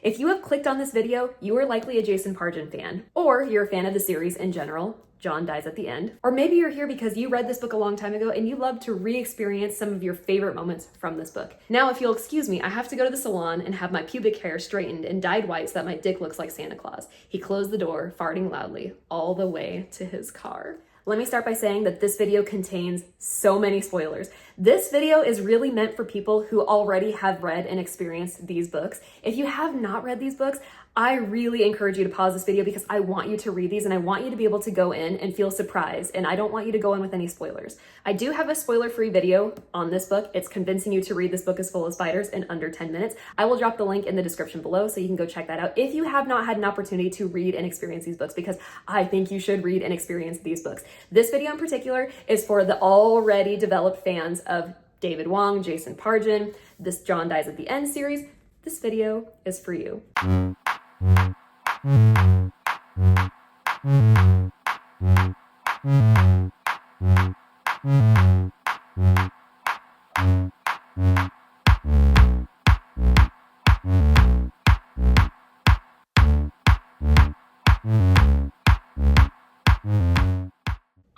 If you have clicked on this video, you are likely a Jason Pargin fan, or you're a fan of the series in general. John dies at the end. Or maybe you're here because you read this book a long time ago and you love to re-experience some of your favorite moments from this book. Now, if you'll excuse me, I have to go to the salon and have my pubic hair straightened and dyed white so that my dick looks like Santa Claus. He closed the door, farting loudly, all the way to his car. Let me start by saying that this video contains so many spoilers. This video is really meant for people who already have read and experienced these books. If you have not read these books, I really encourage you to pause this video because I want you to read these and I want you to be able to go in and feel surprised, and I don't want you to go in with any spoilers. I do have a spoiler-free video on this book. It's convincing you to read this book is full of spiders in under 10 minutes. I will drop the link in the description below so you can go check that out if you have not had an opportunity to read and experience these books, because I think you should read and experience these books. This video in particular is for the already developed fans of David Wong, Jason Pargin, this John Dies at the End series. This video is for you.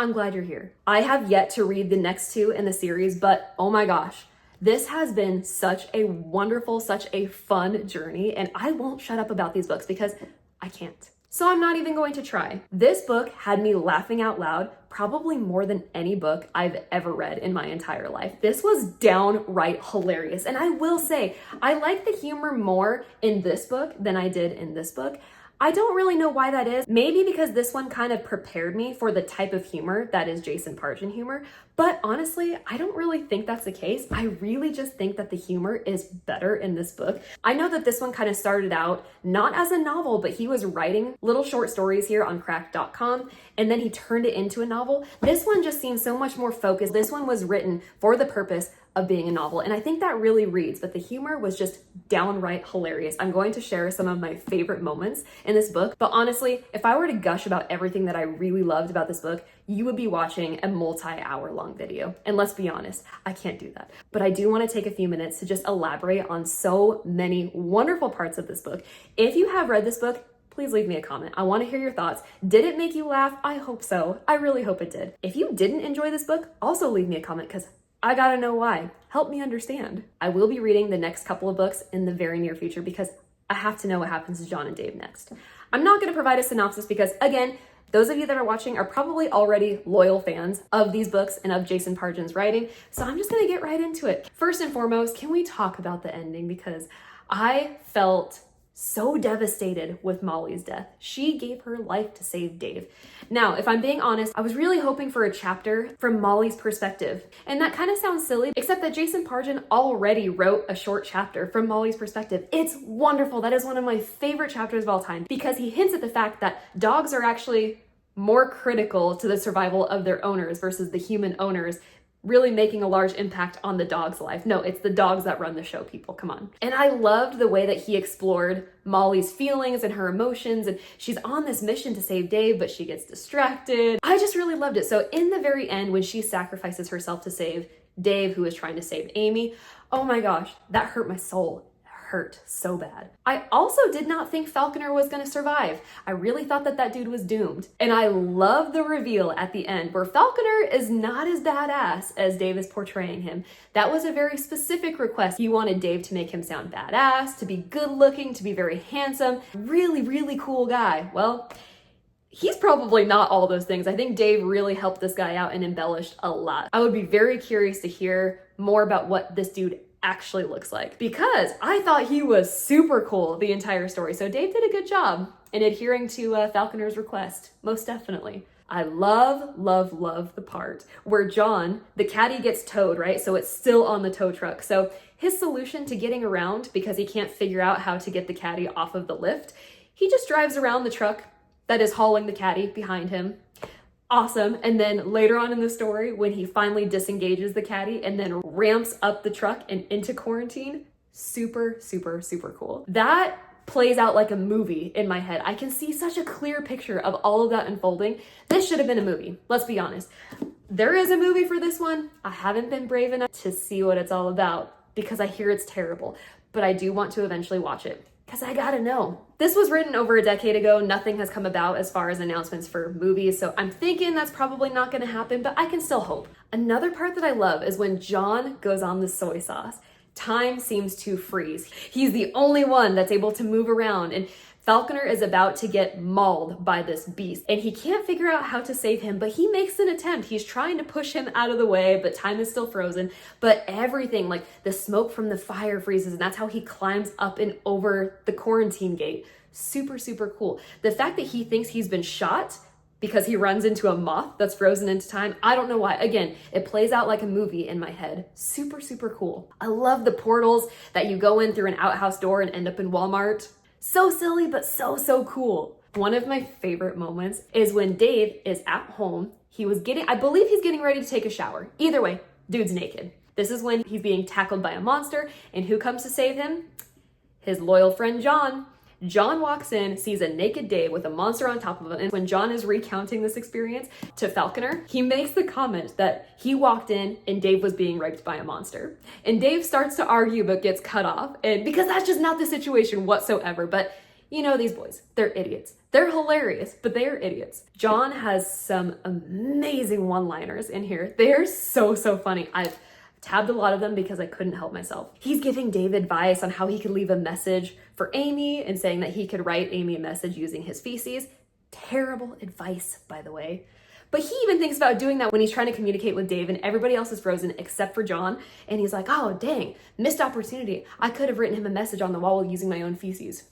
I'm glad you're here. I have yet to read the next two in the series, but oh my gosh, this has been such a wonderful, such a fun journey, and I won't shut up about these books because I can't. So I'm not even going to try. This book had me laughing out loud, probably more than any book I've ever read in my entire life. This was downright hilarious. And I will say, I like the humor more in this book than I did in this book. I don't really know why that is. Maybe because this one kind of prepared me for the type of humor that is Jason Pargin humor. But honestly, I don't really think that's the case. I really just think that the humor is better in this book. I know that this one kind of started out not as a novel, but he was writing little short stories here on cracked.com, and then he turned it into a novel. This one just seems so much more focused. This one was written for the purpose of being a novel, and I think that really reads, but the humor was just downright hilarious. I'm going to share some of my favorite moments in this book, but honestly, if I were to gush about everything that I really loved about this book, you would be watching a multi-hour long video. And let's be honest, I can't do that. But I do want to take a few minutes to just elaborate on so many wonderful parts of this book. If you have read this book, please leave me a comment. I want to hear your thoughts. Did it make you laugh? I hope so. I really hope it did. If you didn't enjoy this book, also leave me a comment because I gotta know why. Help me understand. I will be reading the next couple of books in the very near future because I have to know what happens to John and Dave next. I'm not gonna provide a synopsis because, again, those of you that are watching are probably already loyal fans of these books and of Jason Pargin's writing, so I'm just gonna get right into it. First and foremost, can we talk about the ending? Because I felt so devastated with Molly's death. She gave her life to save Dave. Now, if I'm being honest, I was really hoping for a chapter from Molly's perspective. And that kind of sounds silly, except that Jason Pargin already wrote a short chapter from Molly's perspective. It's wonderful. That is one of my favorite chapters of all time because he hints at the fact that dogs are actually more critical to the survival of their owners versus the human owners really making a large impact on the dog's life. No, it's the dogs that run the show, people, come on. And I loved the way that he explored Molly's feelings and her emotions, and she's on this mission to save Dave, but she gets distracted. I just really loved it. So in the very end, when she sacrifices herself to save Dave, who is trying to save Amy, oh my gosh, that hurt my soul. Hurt so bad. I also did not think Falconer was going to survive. I really thought that that dude was doomed. And I love the reveal at the end where Falconer is not as badass as Dave is portraying him. That was a very specific request. You wanted Dave to make him sound badass, to be good looking, to be very handsome, really, really cool guy. Well, he's probably not all those things. I think Dave really helped this guy out and embellished a lot. I would be very curious to hear more about what this dude actually looks like because I thought he was super cool the entire story. So Dave did a good job in adhering to Falconer's request, most definitely. I love the part where John, the caddy gets towed, right? So it's still on the tow truck. So his solution to getting around, because he can't figure out how to get the caddy off of the lift, he just drives around the truck that is hauling the caddy behind him. Awesome. And then later on in the story, when he finally disengages the caddy and then ramps up the truck and into quarantine, super cool. That plays out like a movie in my head. I can see such a clear picture of all of that unfolding. This should have been a movie. Let's be honest. There is a movie for this one. I haven't been brave enough to see what it's all about because I hear it's terrible, but I do want to eventually watch it. because I gotta know. This was written over a decade ago. Nothing has come about as far as announcements for movies, so I'm thinking that's probably not gonna happen, but I can still hope. Another part that I love is when John goes on the soy sauce. Time seems to freeze. He's the only one that's able to move around, and Falconer is about to get mauled by this beast, and he can't figure out how to save him, but he makes an attempt. He's trying to push him out of the way, but time is still frozen. But everything, like the smoke from the fire freezes, and that's how he climbs up and over the quarantine gate. Super, super cool. The fact that he thinks he's been shot because he runs into a moth that's frozen into time, I don't know why. Again, it plays out like a movie in my head. Super, super cool. I love the portals that you go in through an outhouse door and end up in Walmart. So silly, but so, so cool. One of my favorite moments is when Dave is at home. I believe he's getting ready to take a shower. Either way, dude's naked. This is when he's being tackled by a monster, and who comes to save him? His loyal friend, John. John walks in, sees a naked Dave with a monster on top of him, and when John is recounting this experience to Falconer, he makes the comment that he walked in and Dave was being raped by a monster. And Dave starts to argue but gets cut off, and because that's just not the situation whatsoever. But you know these boys, they're idiots. They're hilarious, but they are idiots. John has some amazing one-liners in here. They're so, so funny. I've tabbed a lot of them because I couldn't help myself. He's giving Dave advice on how he could leave a message for Amy and saying that he could write Amy a message using his feces. Terrible advice, by the way. But he even thinks about doing that when he's trying to communicate with Dave and everybody else is frozen except for John. And he's like, oh, dang, missed opportunity. I could have written him a message on the wall using my own feces.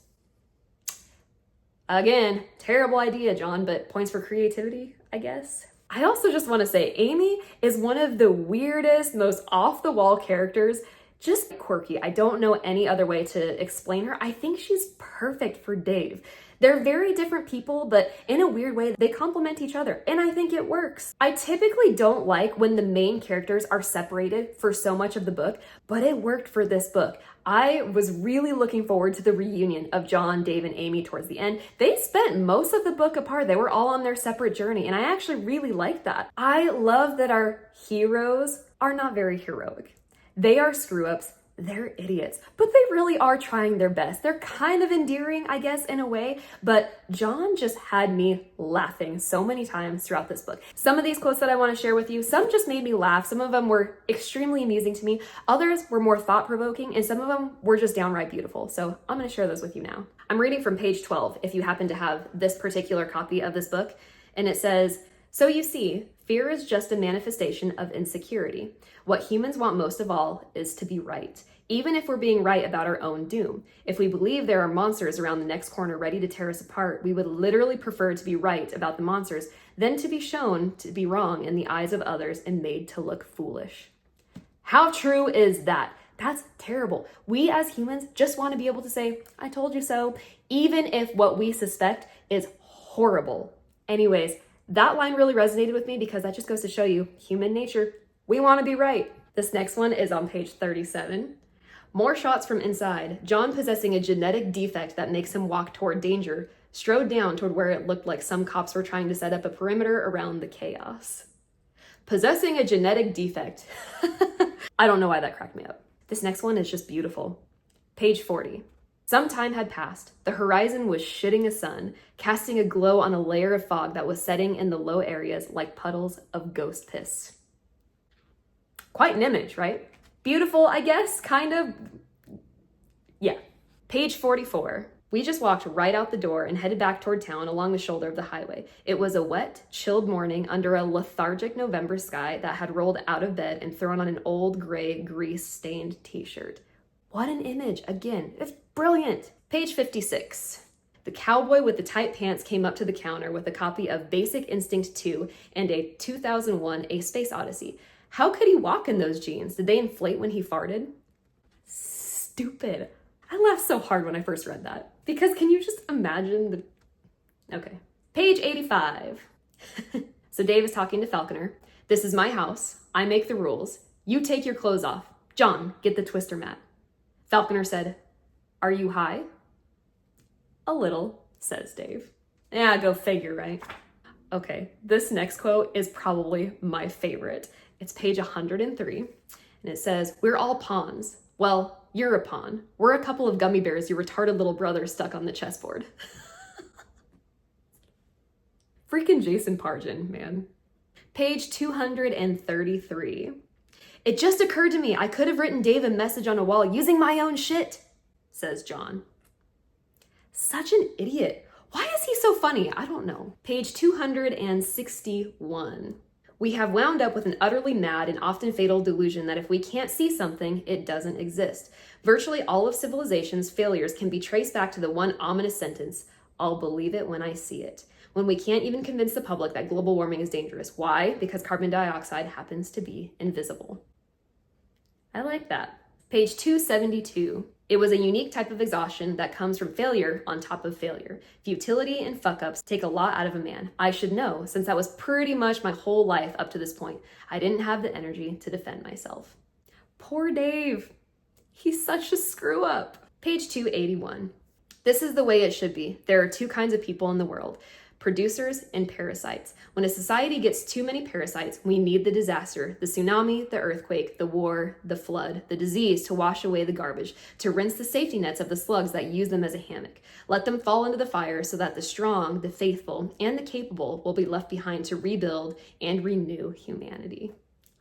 Again, terrible idea, John, but points for creativity, I guess. I also just want to say Amy is one of the weirdest, most off-the-wall characters, just quirky. I don't know any other way to explain her. I think she's perfect for Dave. They're very different people, but in a weird way, they complement each other, and I think it works. I typically don't like when the main characters are separated for so much of the book, but it worked for this book. I was really looking forward to the reunion of John, Dave, and Amy towards the end. They spent most of the book apart. They were all on their separate journey, and I actually really liked that. I love that our heroes are not very heroic. They are screw-ups. They're idiots, but they really are trying their best. They're kind of endearing, I guess, in a way, but John just had me laughing so many times throughout this book. Some of these quotes that I want to share with you, some just made me laugh. Some of them were extremely amusing to me. Others were more thought-provoking, and some of them were just downright beautiful. So I'm going to share those with you now. I'm reading from page 12, if you happen to have this particular copy of this book, and it says, "So you see, fear is just a manifestation of insecurity. What humans want most of all is to be right, even if we're being right about our own doom. If we believe there are monsters around the next corner ready to tear us apart, we would literally prefer to be right about the monsters than to be shown to be wrong in the eyes of others and made to look foolish." How true is that? That's terrible. We as humans just want to be able to say, I told you so, even if what we suspect is horrible. Anyways, that line really resonated with me because that just goes to show you human nature. We want to be right. This next one is on page 37. "More shots from inside. John, possessing a genetic defect that makes him walk toward danger, strode down toward where it looked like some cops were trying to set up a perimeter around the chaos." Possessing a genetic defect. I don't know why that cracked me up. This next one is just beautiful. Page 40. "Some time had passed. The horizon was shitting a sun, casting a glow on a layer of fog that was setting in the low areas like puddles of ghost piss." Quite an image, right? Beautiful, I guess, kind of. Yeah. Page 44. "We just walked right out the door and headed back toward town along the shoulder of the highway. It was a wet, chilled morning under a lethargic November sky that had rolled out of bed and thrown on an old gray, grease-stained t-shirt." What an image. Again, it's brilliant. Page 56. "The cowboy with the tight pants came up to the counter with a copy of Basic Instinct 2 and a 2001 A Space Odyssey. How could he walk in those jeans? Did they inflate when he farted?" Stupid. I laughed so hard when I first read that. Because can you just imagine the... Okay. Page 85. So Dave is talking to Falconer. "This is my house. I make the rules. You take your clothes off. John, get the twister mat." Falconer said, "Are you high?" "A little," says Dave. Yeah, go figure, right? Okay, this next quote is probably my favorite. It's page 103, and it says, "We're all pawns. Well, you're a pawn. We're a couple of gummy bears your retarded little brother stuck on the chessboard. Freaking Jason Pargin, man. Page 233. It just occurred to me I could have written Dave a message on a wall using my own shit, says John. Such an idiot. Why is he so funny? I don't know. Page 261. We have wound up with an utterly mad and often fatal delusion that if we can't see something, it doesn't exist. Virtually all of civilization's failures can be traced back to the one ominous sentence, I'll believe it when I see it. When we can't even convince the public that global warming is dangerous. Why? Because carbon dioxide happens to be invisible. I like that. Page 272. It was a unique type of exhaustion that comes from failure on top of failure. Futility and fuck-ups take a lot out of a man. I should know, since that was pretty much my whole life up to this point. I didn't have the energy to defend myself. Poor Dave. He's such a screw-up. Page 281. This is the way it should be. There are two kinds of people in the world. Producers and parasites. When a society gets too many parasites, we need the disaster, the tsunami, the earthquake, the war, the flood, the disease to wash away the garbage, to rinse the safety nets of the slugs that use them as a hammock. Let them fall into the fire so that the strong, the faithful, and the capable will be left behind to rebuild and renew humanity.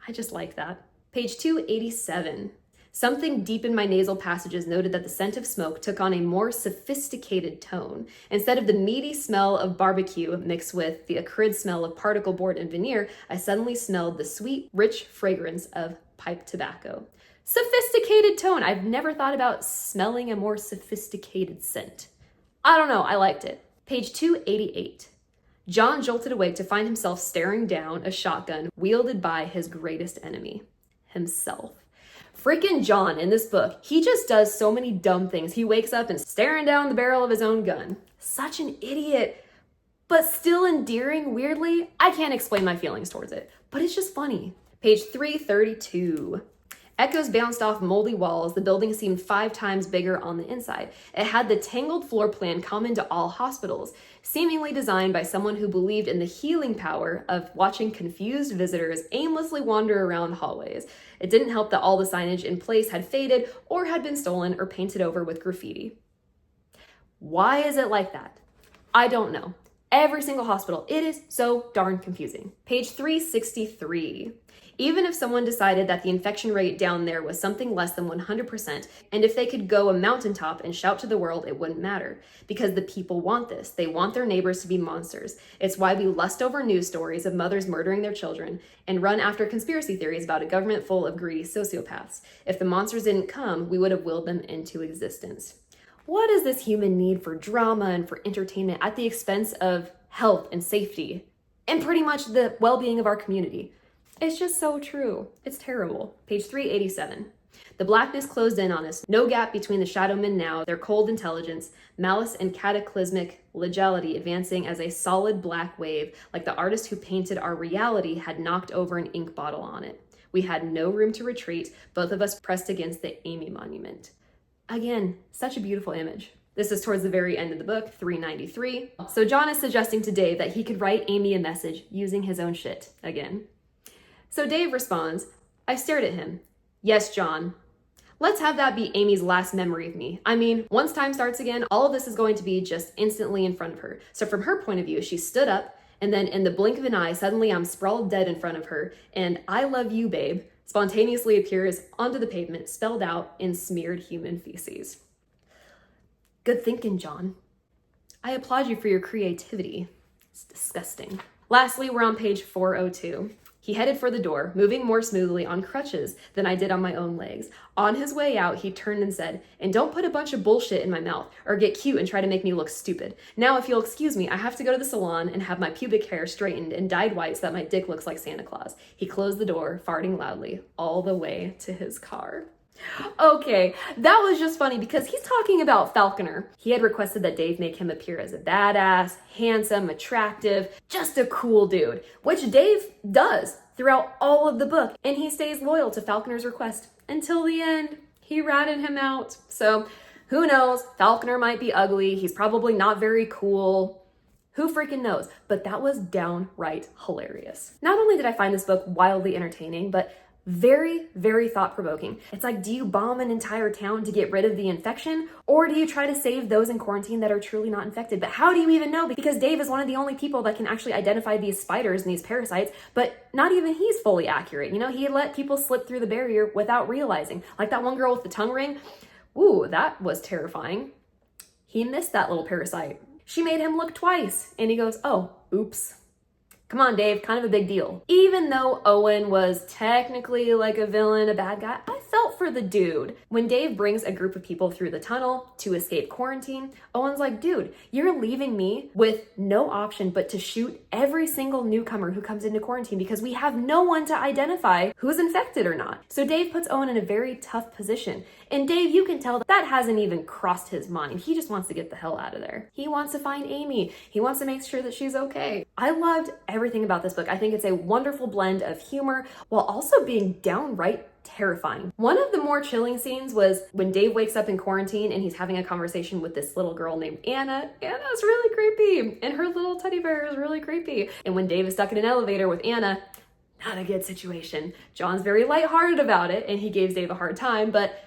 I just like that. Page 287. Something deep in my nasal passages noted that the scent of smoke took on a more sophisticated tone. Instead of the meaty smell of barbecue mixed with the acrid smell of particle board and veneer, I suddenly smelled the sweet, rich fragrance of pipe tobacco. Sophisticated tone. I've never thought about smelling a more sophisticated scent. I don't know, I liked it. Page 288. John jolted awake to find himself staring down a shotgun wielded by his greatest enemy, himself. Freaking John in this book, he just does so many dumb things. He wakes up and staring down the barrel of his own gun. Such an idiot, but still endearing, weirdly. I can't explain my feelings towards it, but it's just funny. Page 332. Echoes bounced off moldy walls. The building seemed 5 times bigger on the inside. It had the tangled floor plan common to all hospitals, seemingly designed by someone who believed in the healing power of watching confused visitors aimlessly wander around hallways. It didn't help that all the signage in place had faded or had been stolen or painted over with graffiti. Why is it like that? I don't know. Every single hospital, it is so darn confusing. Page 363. Even if someone decided that the infection rate down there was something less than 100%, and if they could go a mountaintop and shout to the world, it wouldn't matter. Because the people want this. They want their neighbors to be monsters. It's why we lust over news stories of mothers murdering their children and run after conspiracy theories about a government full of greedy sociopaths. If the monsters didn't come, we would have willed them into existence. What is this human need for drama and for entertainment at the expense of health and safety and pretty much the well-being of our community? It's just so true. It's terrible. Page 387. The blackness closed in on us. No gap between the shadowmen now, their cold intelligence, malice and cataclysmic legality advancing as a solid black wave, like the artist who painted our reality had knocked over an ink bottle on it. We had no room to retreat, both of us pressed against the Amy monument. Again, such a beautiful image. This is towards the very end of the book, 393. So John is suggesting to Dave that he could write Amy a message using his own shit again. So Dave responds, I stared at him. Yes, John. Let's have that be Amy's last memory of me. I mean, once time starts again, all of this is going to be just instantly in front of her. So from her point of view, she stood up, and then in the blink of an eye, suddenly I'm sprawled dead in front of her, and I love you, babe, spontaneously appears onto the pavement, spelled out in smeared human feces. Good thinking, John. I applaud you for your creativity. It's disgusting. Lastly, we're on page 402. He headed for the door, moving more smoothly on crutches than I did on my own legs. On his way out, he turned and said, and don't put a bunch of bullshit in my mouth or get cute and try to make me look stupid. Now, if you'll excuse me, I have to go to the salon and have my pubic hair straightened and dyed white so that my dick looks like Santa Claus. He closed the door, farting loudly, all the way to his car. Okay, that was just funny because he's talking about Falconer. He had requested that Dave make him appear as a badass, handsome, attractive, just a cool dude, which Dave does throughout all of the book, and he stays loyal to Falconer's request until the end. He ratted him out. So who knows? Falconer might be ugly. He's probably not very cool. Who freaking knows? But that was downright hilarious. Not only did I find this book wildly entertaining, but Very, very thought-provoking. It's like, do you bomb an entire town to get rid of the infection? Or do you try to save those in quarantine that are truly not infected? But how do you even know? Because Dave is one of the only people that can actually identify these spiders and these parasites, but not even he's fully accurate. You know, he let people slip through the barrier without realizing. Like that one girl with the tongue ring. Ooh, that was terrifying. He missed that little parasite. She made him look twice, and he goes, oh, oops. Come on, Dave, kind of a big deal. Even though Owen was technically like a villain, a bad guy, I felt for the dude. When Dave brings a group of people through the tunnel to escape quarantine, Owen's like, dude, you're leaving me with no option but to shoot every single newcomer who comes into quarantine because we have no one to identify who's infected or not. So Dave puts Owen in a very tough position. And Dave, you can tell that hasn't even crossed his mind. He just wants to get the hell out of there. He wants to find Amy. He wants to make sure that she's okay. I loved everything about this book. I think it's a wonderful blend of humor while also being downright terrifying. One of the more chilling scenes was when Dave wakes up in quarantine and he's having a conversation with this little girl named Anna. Anna's really creepy, and her little teddy bear is really creepy. And when Dave is stuck in an elevator with Anna, not a good situation. John's very lighthearted about it, and he gives Dave a hard time, but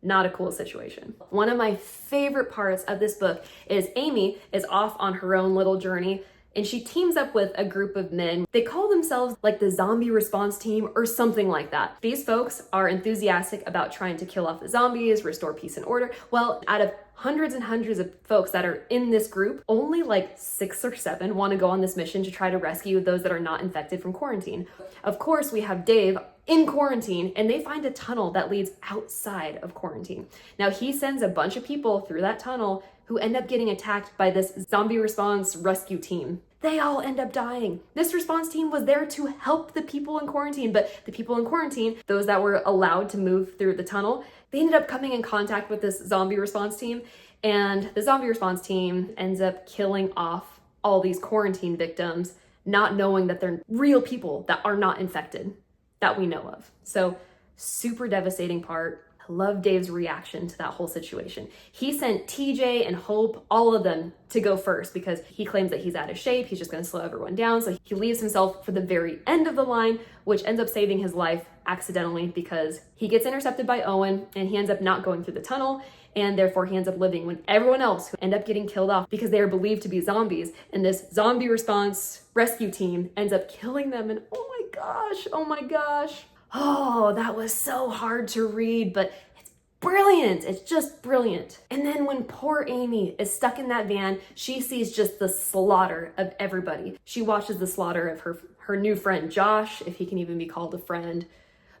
not a cool situation. One of my favorite parts of this book is Amy is off on her own little journey, and she teams up with a group of men. They call themselves like the zombie response team or something like that. These folks are enthusiastic about trying to kill off the zombies, restore peace and order. Well, out of hundreds and hundreds of folks that are in this group, only like 6 or 7 want to go on this mission to try to rescue those that are not infected from quarantine. Of course, we have Dave in quarantine, and they find a tunnel that leads outside of quarantine. Now, he sends a bunch of people through that tunnel who end up getting attacked by this zombie response rescue team. They all end up dying. This response team was there to help the people in quarantine, but the people in quarantine, those that were allowed to move through the tunnel, they ended up coming in contact with this zombie response team, and the zombie response team ends up killing off all these quarantine victims, not knowing that they're real people that are not infected, that we know of. So super devastating part. I love Dave's reaction to that whole situation. He sent TJ and Hope, all of them, to go first because he claims that he's out of shape. He's just going to slow everyone down. So he leaves himself for the very end of the line, which ends up saving his life accidentally because he gets intercepted by Owen and he ends up not going through the tunnel, and therefore he ends up living when everyone else who end up getting killed off because they are believed to be zombies. And this zombie response rescue team ends up killing them. And oh my gosh. Oh, that was so hard to read, but it's brilliant. It's just brilliant. And then when poor Amy is stuck in that van, she sees just the slaughter of everybody. She watches the slaughter of her new friend, Josh, if he can even be called a friend.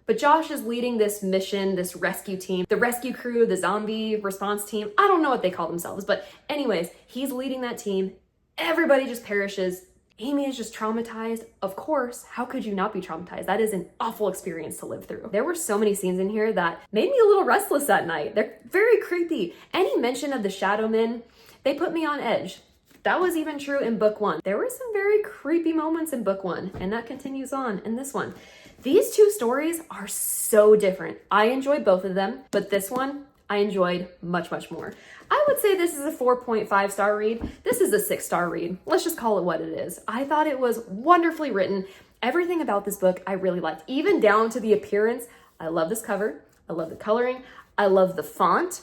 But Josh is leading this mission, this rescue team, the rescue crew, the zombie response team. I don't know what they call themselves, but anyways, he's leading that team. Everybody just perishes. Amy is just traumatized. Of course, how could you not be traumatized? That is an awful experience to live through. There were so many scenes in here that made me a little restless that night. They're very creepy. Any mention of the Shadow Men, they put me on edge. That was even true in book 1. There were some very creepy moments in book 1, and that continues on in this one. These 2 stories are so different. I enjoyed both of them, but this one I enjoyed much, much more. I would say this is a 4.5 star read. This is a 6-star read. Let's just call it what it is. I thought it was wonderfully written. Everything about this book I really liked, even down to the appearance. I love this cover. I love the coloring. I love the font.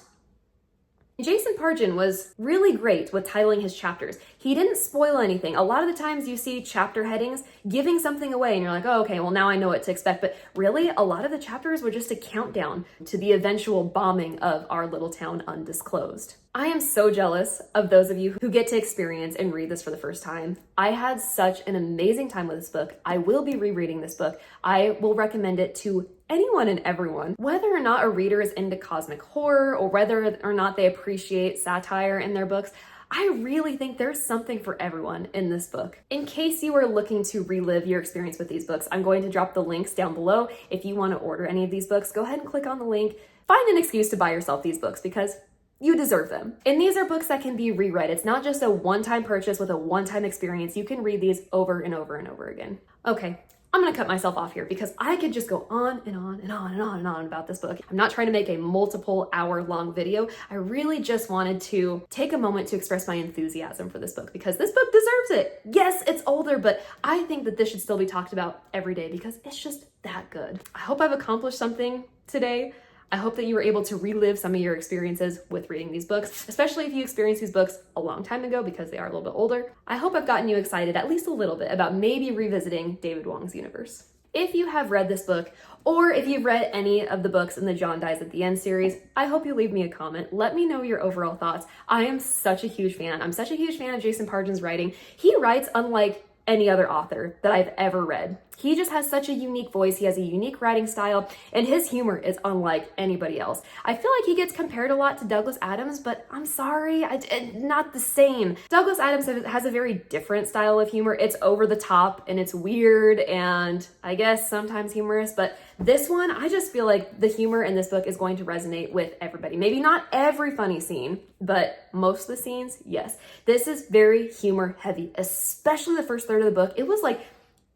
Jason Pargin was really great with titling his chapters. He didn't spoil anything. A lot of the times you see chapter headings giving something away and you're like, oh, okay, well now I know what to expect. But really, a lot of the chapters were just a countdown to the eventual bombing of our little town undisclosed. I am so jealous of those of you who get to experience and read this for the first time. I had such an amazing time with this book. I will be rereading this book. I will recommend it to anyone and everyone, whether or not a reader is into cosmic horror or whether or not they appreciate satire in their books. I really think there's something for everyone in this book. In case you are looking to relive your experience with these books, I'm going to drop the links down below. If you want to order any of these books, go ahead and click on the link. Find an excuse to buy yourself these books because you deserve them. And these are books that can be reread. It's not just a one-time purchase with a one-time experience. You can read these over and over and over again. Okay, I'm gonna cut myself off here because I could just go on and on and on and on and on about this book. I'm not trying to make a multiple hour long video. I really just wanted to take a moment to express my enthusiasm for this book because this book deserves it. Yes, it's older, but I think that this should still be talked about every day because it's just that good. I hope I've accomplished something today. I hope that you were able to relive some of your experiences with reading these books, especially if you experienced these books a long time ago because they are a little bit older. I hope I've gotten you excited at least a little bit about maybe revisiting David Wong's universe. If you have read this book, or if you've read any of the books in the John Dies at the End series, I hope you leave me a comment. Let me know your overall thoughts. I am such a huge fan. I'm such a huge fan of Jason Pargin's writing. He writes unlike any other author that I've ever read. He just has such a unique voice. He has a unique writing style, and his humor is unlike anybody else. I feel like he gets compared a lot to Douglas Adams, but I'm sorry, not the same. Douglas Adams has a very different style of humor. It's over the top and it's weird and I guess sometimes humorous, but this one, I just feel like the humor in this book is going to resonate with everybody. Maybe not every funny scene, but most of the scenes, yes. This is very humor heavy, especially the first third of the book. It was like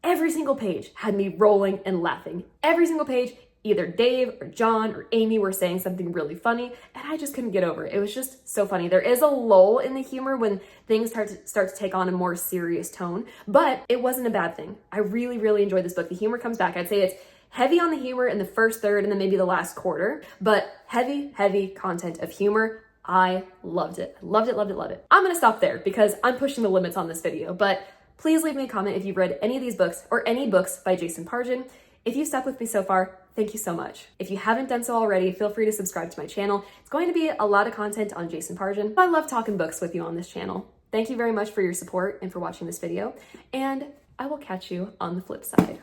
every single page had me rolling and laughing. Every single page, either Dave or John or Amy were saying something really funny, and I just couldn't get over it. It was just so funny. There is a lull in the humor when things start to take on a more serious tone, but it wasn't a bad thing. I really, really enjoyed this book. The humor comes back. I'd say it's heavy on the humor in the first third and then maybe the last quarter, but heavy, heavy content of humor. I loved it. Loved it, loved it, loved it. I'm gonna stop there because I'm pushing the limits on this video, but please leave me a comment if you've read any of these books or any books by Jason Pargin. If you stuck with me so far, thank you so much. If you haven't done so already, feel free to subscribe to my channel. It's going to be a lot of content on Jason Pargin. I love talking books with you on this channel. Thank you very much for your support and for watching this video, and I will catch you on the flip side.